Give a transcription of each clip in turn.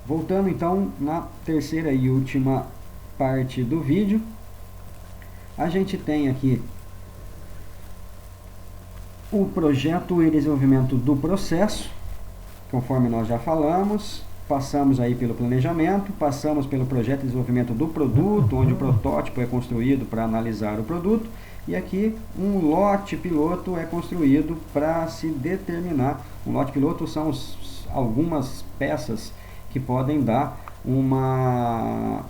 Voltando então na terceira e última parte do vídeo, a gente tem aqui o projeto e desenvolvimento do processo, conforme nós já falamos. Passamos aí pelo planejamento, passamos pelo projeto e desenvolvimento do produto, onde o protótipo é construído para analisar o produto, e aqui um lote piloto é construído para se determinar. Um lote piloto são algumas peças que podem dar uma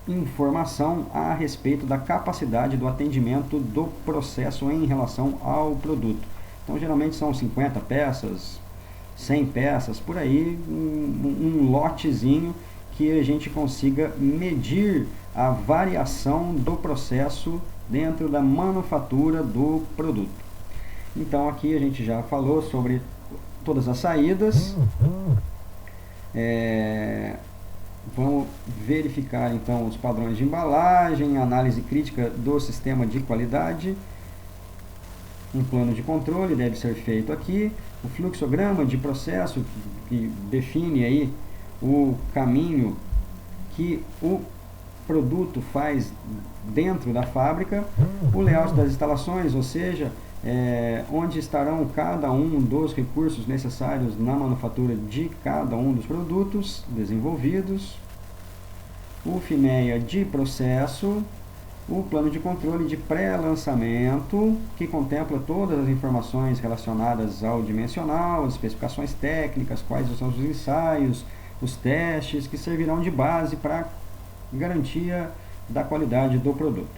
informação a respeito da capacidade do atendimento do processo em relação ao produto. Então geralmente são 50 peças, 100 peças, por aí, um lotezinho que a gente consiga medir a variação do processo dentro da manufatura do produto. Então aqui a gente já falou sobre todas as saídas. Vamos verificar então os padrões de embalagem, análise crítica do sistema de qualidade. Um plano de controle deve ser feito aqui. O fluxograma de processo que define aí o caminho que o produto faz dentro da fábrica. O layout das instalações, ou seja, onde estarão cada um dos recursos necessários na manufatura de cada um dos produtos desenvolvidos. O FIMEA de processo. O plano de controle de pré-lançamento, que contempla todas as informações relacionadas ao dimensional, as especificações técnicas, quais são os ensaios, os testes, que servirão de base para garantia da qualidade do produto.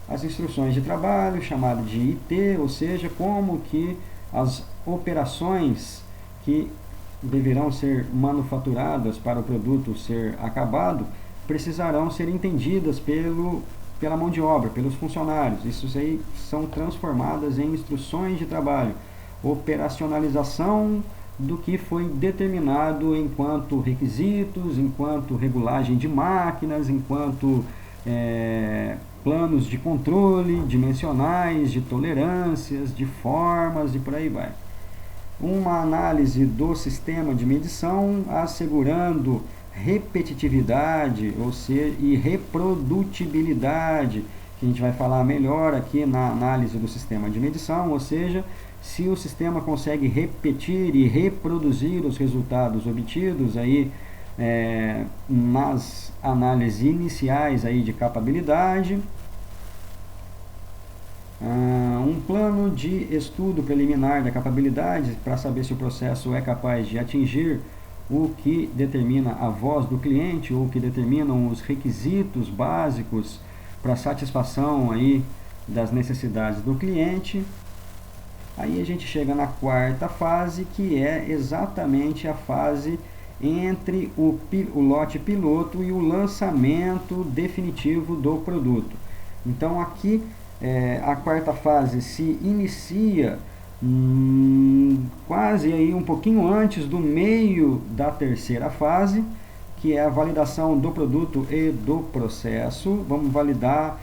As instruções de trabalho, chamado de IT, ou seja, como que as operações que deverão ser manufaturadas para o produto ser acabado, precisarão ser entendidas pela mão de obra, pelos funcionários. Isso aí são transformadas em instruções de trabalho, operacionalização do que foi determinado enquanto requisitos, enquanto regulagem de máquinas, enquanto planos de controle, dimensionais, de tolerâncias, de formas e por aí vai. Uma análise do sistema de medição, assegurando repetitividade, ou seja, e reprodutibilidade, que a gente vai falar melhor aqui na análise do sistema de medição, ou seja, se o sistema consegue repetir e reproduzir os resultados obtidos aí nas análises iniciais aí de capabilidade. Um plano de estudo preliminar da capabilidade para saber se o processo é capaz de atingir o que determina a voz do cliente, ou que determinam os requisitos básicos para satisfação aí das necessidades do cliente. Aí a gente chega na quarta fase, que é exatamente a fase entre o lote piloto e o lançamento definitivo do produto. Então aqui a quarta fase se inicia quase aí um pouquinho antes do meio da terceira fase, que é a validação do produto e do processo. Vamos validar.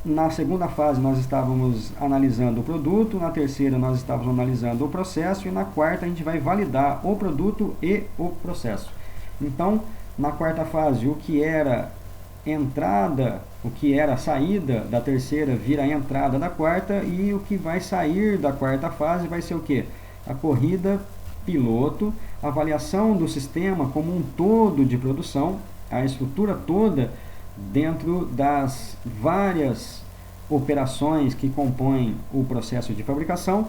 Na segunda fase nós estávamos analisando o produto, na terceira nós estávamos analisando o processo, e na quarta a gente vai validar o produto e o processo. Então, na quarta fase, o que era entrada, o que era saída da terceira vira a entrada da quarta, e o que vai sair da quarta fase vai ser o que? A corrida piloto, a avaliação do sistema como um todo de produção, a estrutura toda dentro das várias operações que compõem o processo de fabricação,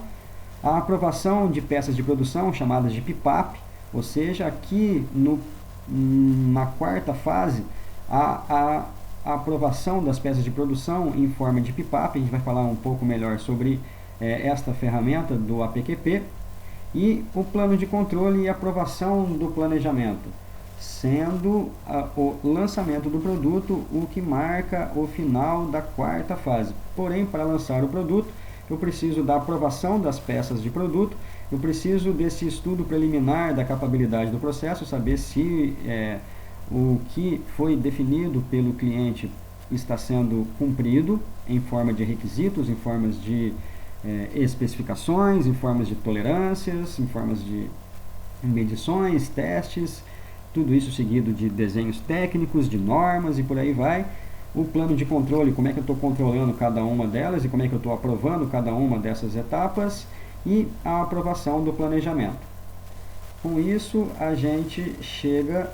a aprovação de peças de produção chamadas de PPAP, ou seja, aqui na quarta fase, a aprovação das peças de produção em forma de PPAP. A gente vai falar um pouco melhor sobre esta ferramenta do APQP, e o plano de controle e aprovação do planejamento, sendo o lançamento do produto o que marca o final da quarta fase. Porém, para lançar o produto, eu preciso da aprovação das peças de produto, eu preciso desse estudo preliminar da capabilidade do processo, saber se o que foi definido pelo cliente está sendo cumprido em forma de requisitos, em formas de especificações, em formas de tolerâncias, em formas de medições, testes, tudo isso seguido de desenhos técnicos, de normas e por aí vai. O plano de controle, como é que eu estou controlando cada uma delas e como é que eu estou aprovando cada uma dessas etapas, e a aprovação do planejamento. Com isso, a gente chega,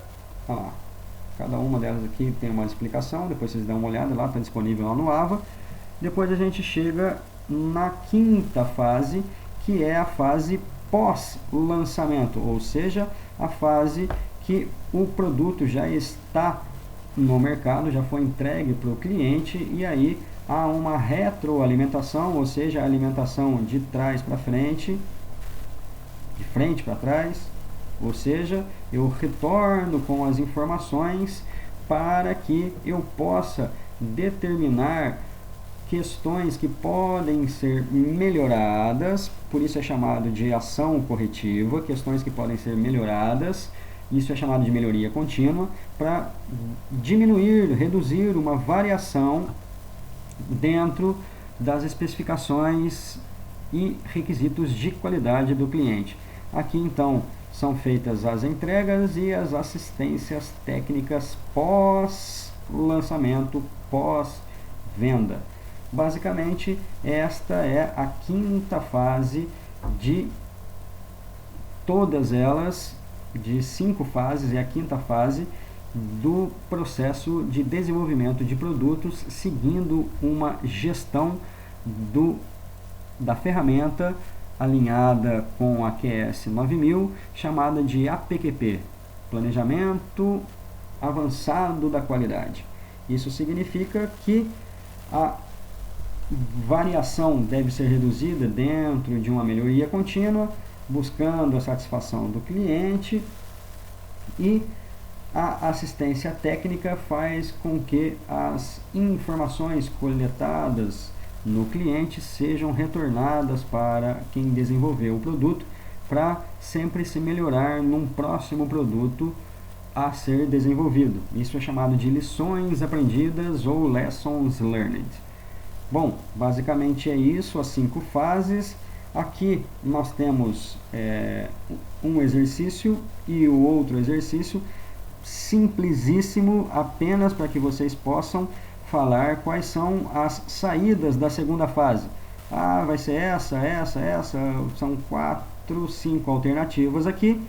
cada uma delas aqui tem uma explicação, depois vocês dão uma olhada lá, está disponível lá no AVA. Depois a gente chega na quinta fase, que é a fase pós-lançamento, ou seja, a fase que o produto já está no mercado, já foi entregue para o cliente e aí há uma retroalimentação, ou seja, a alimentação de trás para frente, de frente para trás, ou seja, eu retorno com as informações para que eu possa determinar questões que podem ser melhoradas, por isso é chamado de ação corretiva, questões que podem ser melhoradas, isso é chamado de melhoria contínua, para diminuir, reduzir uma variação dentro das especificações e requisitos de qualidade do cliente. Aqui então são feitas as entregas e as assistências técnicas pós-lançamento, pós-venda. Basicamente, esta é a quinta fase de todas elas, de 5 fases, é a quinta fase do processo de desenvolvimento de produtos, seguindo uma gestão da ferramenta alinhada com a QS 9000, chamada de APQP, Planejamento Avançado da Qualidade. Isso significa que a variação deve ser reduzida dentro de uma melhoria contínua, buscando a satisfação do cliente, e a assistência técnica faz com que as informações coletadas no cliente sejam retornadas para quem desenvolveu o produto, para sempre se melhorar num próximo produto a ser desenvolvido. Isso é chamado de lições aprendidas ou lessons learned. Bom, basicamente é isso, as 5 fases. Aqui nós temos um exercício e o outro exercício, simplesíssimo, apenas para que vocês possam falar quais são as saídas da segunda fase. Vai ser essa, são 4, 5 alternativas aqui.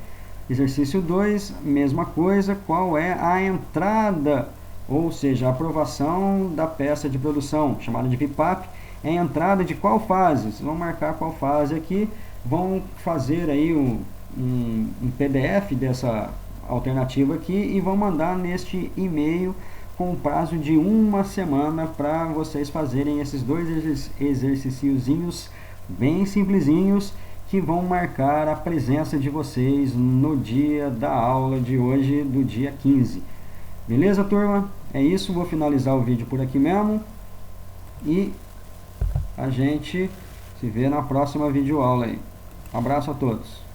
Exercício 2, mesma coisa, qual é a entrada, ou seja, a aprovação da peça de produção, chamada de PPAP, é a entrada de qual fase? Vocês vão marcar qual fase aqui, vão fazer aí um PDF dessa alternativa aqui e vão mandar neste e-mail com prazo de 1 semana para vocês fazerem esses 2 exercíciozinhos bem simplesinhos que vão marcar a presença de vocês no dia da aula de hoje, do dia 15. Beleza, turma? É isso, vou finalizar o vídeo por aqui mesmo e a gente se vê na próxima videoaula aí. Abraço a todos.